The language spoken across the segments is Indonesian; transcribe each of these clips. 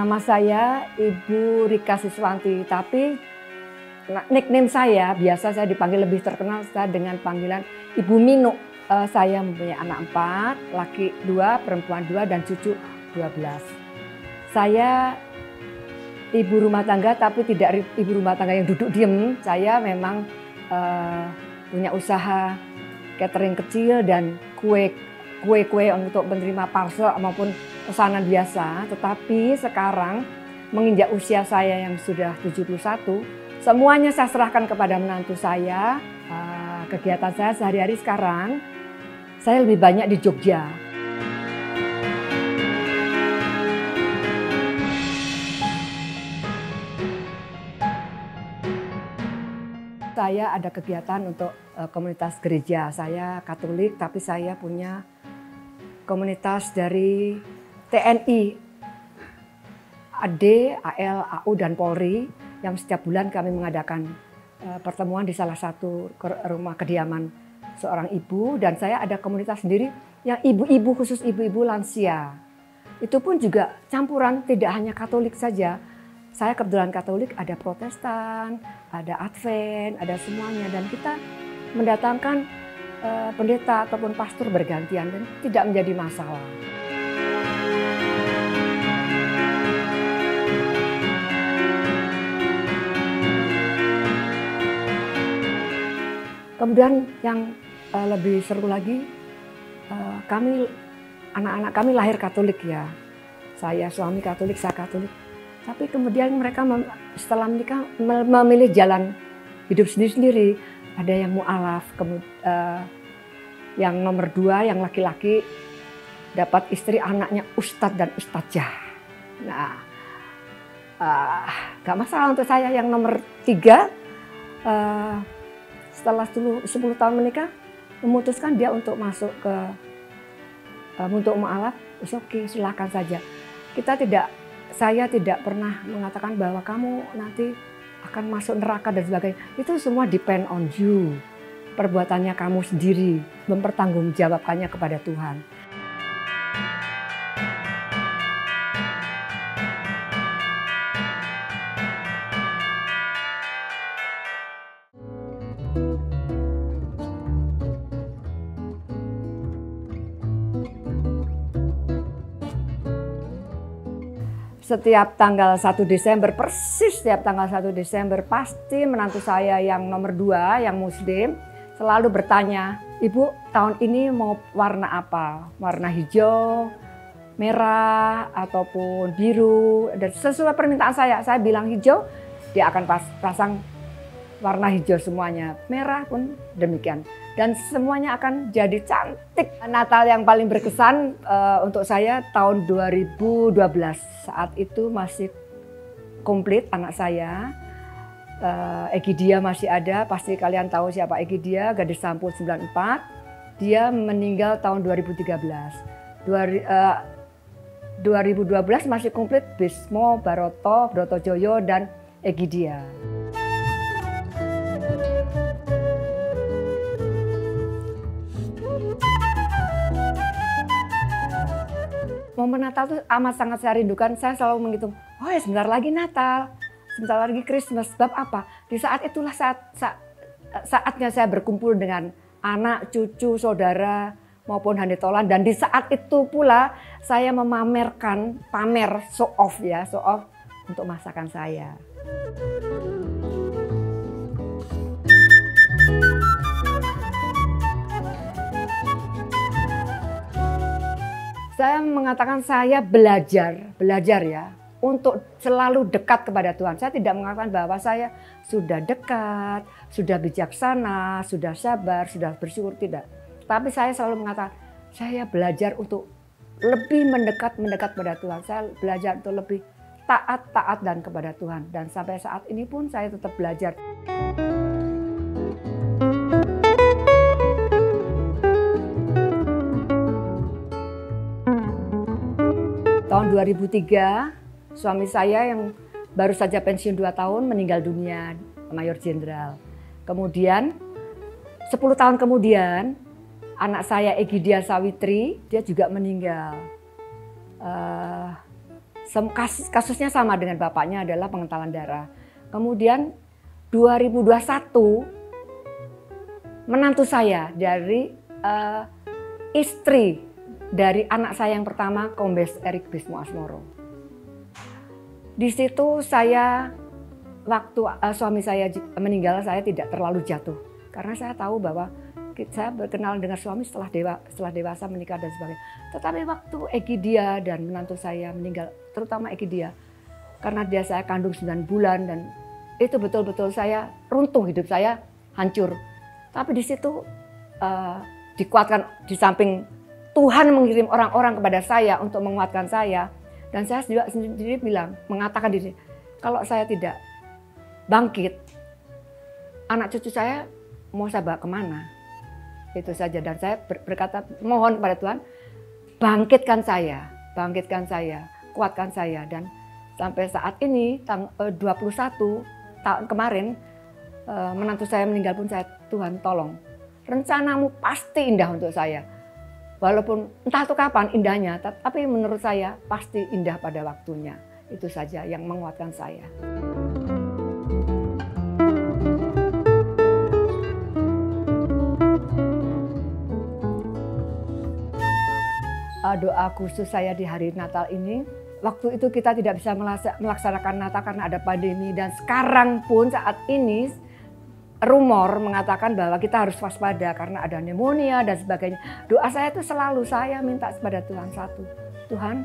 Nama saya Ibu Rika Siswanti, tapi nickname saya biasa saya dipanggil lebih terkenal dengan panggilan Ibu Minu. Saya mempunyai anak 4, laki 2, perempuan 2, dan cucu 12. Saya ibu rumah tangga, tapi tidak ibu rumah tangga yang duduk diem. Saya memang punya usaha catering kecil dan kue untuk menerima parcel maupun pesanan biasa. Tetapi sekarang menginjak usia saya yang sudah 71, semuanya saya serahkan kepada menantu saya. Kegiatan saya sehari-hari sekarang, saya lebih banyak di Jogja. Saya ada kegiatan untuk komunitas gereja. Saya Katolik, tapi saya punya komunitas dari TNI, AD, AL, AU, dan Polri, yang setiap bulan kami mengadakan pertemuan di salah satu rumah kediaman seorang ibu. Dan saya ada komunitas sendiri yang ibu-ibu, khusus ibu-ibu lansia. Itu pun juga campuran, tidak hanya Katolik saja. Saya kebetulan Katolik, ada Protestan, ada Advent, ada semuanya. Dan kita mendatangkan pendeta ataupun pastor bergantian dan tidak menjadi masalah. Kemudian yang lebih seru lagi, anak-anak kami lahir Katolik ya. Saya suami Katolik, saya Katolik. Tapi kemudian mereka setelah menikah memilih jalan hidup sendiri-sendiri. Ada yang mu'alaf, yang nomor 2, yang laki-laki dapat istri anaknya ustadz dan ustadzah. Nah, gak masalah untuk saya. Yang nomor 3, setelah 10 tahun menikah, memutuskan dia untuk masuk ke untuk mu'alaf. Oke, silakan saja. Saya tidak pernah mengatakan bahwa kamu nanti akan masuk neraka dan sebagainya. Itu semua depend on you. Perbuatannya kamu sendiri, mempertanggungjawabkannya kepada Tuhan. Setiap tanggal 1 Desember, persis setiap tanggal 1 Desember, pasti menantu saya yang nomor 2, yang muslim, selalu bertanya, "Ibu, tahun ini mau warna apa? Warna hijau, merah, ataupun biru?" Dan sesuai permintaan saya bilang hijau, dia akan pasang warna hijau semuanya. Merah pun demikian. Dan semuanya akan jadi cantik. Natal yang paling berkesan untuk saya tahun 2012. Saat itu masih komplit anak saya. Egidia masih ada, pasti kalian tahu siapa Egidia, gadis Sampul 94. Dia meninggal tahun 2013. 2012 masih komplit Bismo, Baroto, Brotojoyo, dan Egidia. Momen Natal itu amat sangat saya rindukan. Saya selalu menghitung, oh ya sebentar lagi Natal, sebentar lagi Christmas. Sebab apa? Di saat itulah saatnya saya berkumpul dengan anak, cucu, saudara maupun handetolan. Dan di saat itu pula saya pamer show off untuk masakan saya. Saya mengatakan saya belajar ya, untuk selalu dekat kepada Tuhan. Saya tidak mengatakan bahwa saya sudah dekat, sudah bijaksana, sudah sabar, sudah bersyukur, tidak. Tapi saya selalu mengatakan, saya belajar untuk lebih mendekat pada Tuhan. Saya belajar untuk lebih taat dan kepada Tuhan. Dan sampai saat ini pun saya tetap belajar. Tahun 2003, suami saya yang baru saja pensiun 2 tahun meninggal dunia, Mayor Jenderal. Kemudian 10 tahun kemudian anak saya Egidia Sawitri, dia juga meninggal. Kasusnya sama dengan bapaknya, adalah pengentalan darah. Kemudian 2021 menantu saya dari istri dari anak saya yang pertama, Kombes Erik Bismo Asmoro. Di situ saya, waktu suami saya meninggal, saya tidak terlalu jatuh. Karena saya tahu bahwa saya berkenal dengan suami setelah dewasa menikah dan sebagainya. Tetapi waktu Egidia dan menantu saya meninggal, terutama Egidia, karena dia saya kandung 9 bulan dan itu betul-betul saya runtuh, hidup saya hancur. Tapi di situ dikuatkan, di samping Tuhan mengirim orang-orang kepada saya untuk menguatkan saya. Dan saya juga sendiri mengatakan diri, kalau saya tidak bangkit, anak cucu saya mau saya bawa kemana? Itu saja. Dan saya berkata, mohon kepada Tuhan, bangkitkan saya, kuatkan saya. Dan sampai saat ini, 21 tahun kemarin, menantu saya meninggal pun saya, Tuhan tolong, rencanamu pasti indah untuk saya. Walaupun entah itu kapan indahnya, tapi menurut saya pasti indah pada waktunya. Itu saja yang menguatkan saya. Doa khusus saya di hari Natal ini, waktu itu kita tidak bisa melaksanakan Natal karena ada pandemi, dan sekarang pun saat ini rumor mengatakan bahwa kita harus waspada karena ada pneumonia dan sebagainya. Doa saya itu selalu saya minta kepada Tuhan satu, Tuhan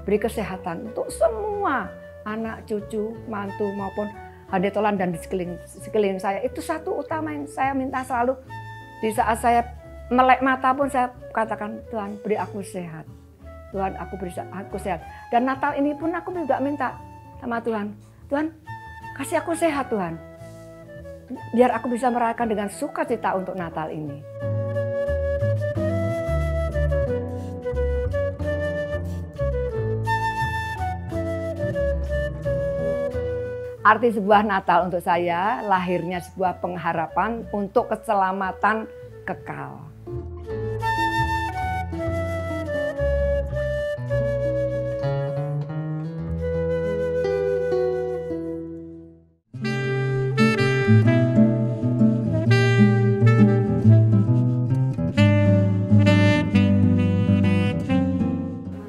beri kesehatan untuk semua anak, cucu, mantu maupun handetolan dan di sekeliling saya. Itu satu utama yang saya minta selalu. Di saat saya melek mata pun saya katakan, Tuhan beri aku sehat. Tuhan beri aku sehat. Dan Natal ini pun aku juga minta sama Tuhan, Tuhan kasih aku sehat Tuhan. Biar aku bisa merayakan dengan sukacita untuk Natal ini. Arti sebuah Natal untuk saya, lahirnya sebuah pengharapan untuk keselamatan kekal.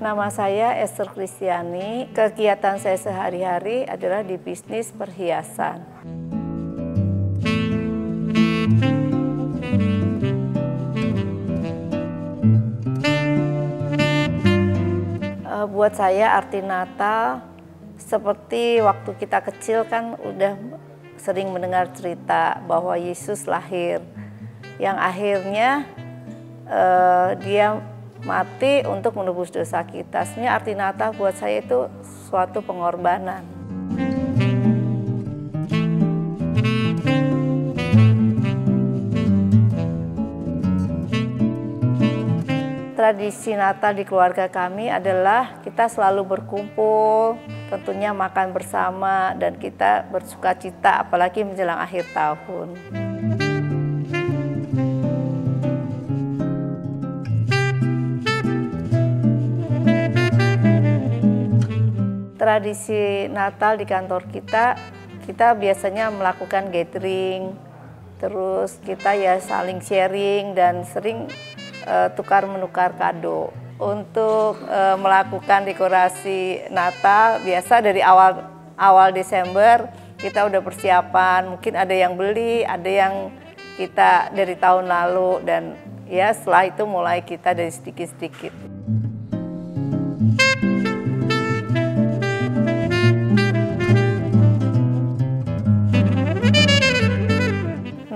Nama saya Esther Kristiani. Kegiatan saya sehari-hari adalah di bisnis perhiasan. Buat saya arti Natal seperti waktu kita kecil kan udah sering mendengar cerita bahwa Yesus lahir, yang akhirnya dia mati untuk menebus dosa kita. Sebenarnya arti Natal buat saya itu suatu pengorbanan. Tradisi Natal di keluarga kami adalah kita selalu berkumpul, tentunya makan bersama, dan kita bersuka cita apalagi menjelang akhir tahun. Tradisi Natal di kantor kita biasanya melakukan gathering, terus kita ya saling sharing dan sering tukar-menukar kado. Untuk melakukan dekorasi Natal, biasa dari awal Desember kita udah persiapan, mungkin ada yang beli, ada yang kita dari tahun lalu, dan ya setelah itu mulai kita dari sedikit-sedikit.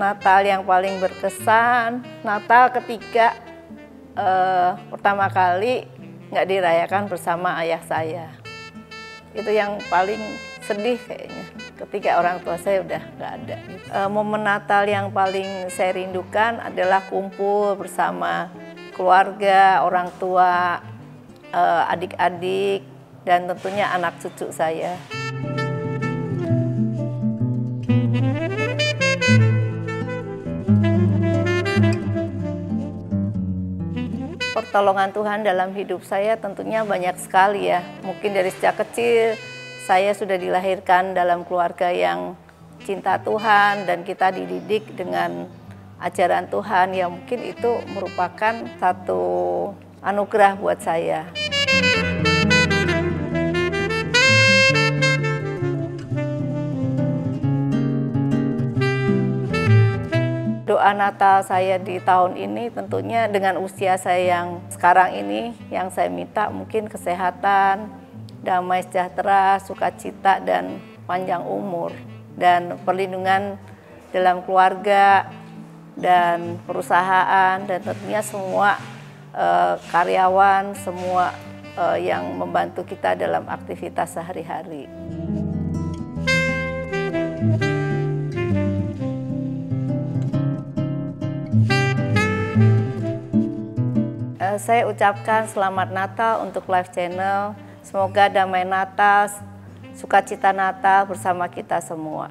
Natal yang paling berkesan, Natal ketika pertama kali nggak dirayakan bersama ayah saya. Itu yang paling sedih kayaknya, ketika orang tua saya udah nggak ada. Momen Natal yang paling saya rindukan adalah kumpul bersama keluarga, orang tua, adik-adik, dan tentunya anak cucu saya. pertolongan Tuhan dalam hidup saya tentunya banyak sekali ya. Mungkin dari sejak kecil saya sudah dilahirkan dalam keluarga yang cinta Tuhan dan kita dididik dengan ajaran Tuhan yang mungkin itu merupakan satu anugerah buat saya. Doa Natal saya di tahun ini tentunya dengan usia saya yang sekarang ini, yang saya minta mungkin kesehatan, damai sejahtera, sukacita, dan panjang umur. Dan perlindungan dalam keluarga dan perusahaan, dan tentunya semua karyawan, semua yang membantu kita dalam aktivitas sehari-hari. Saya ucapkan selamat Natal untuk Life Channel. Semoga damai Natal, sukacita Natal bersama kita semua.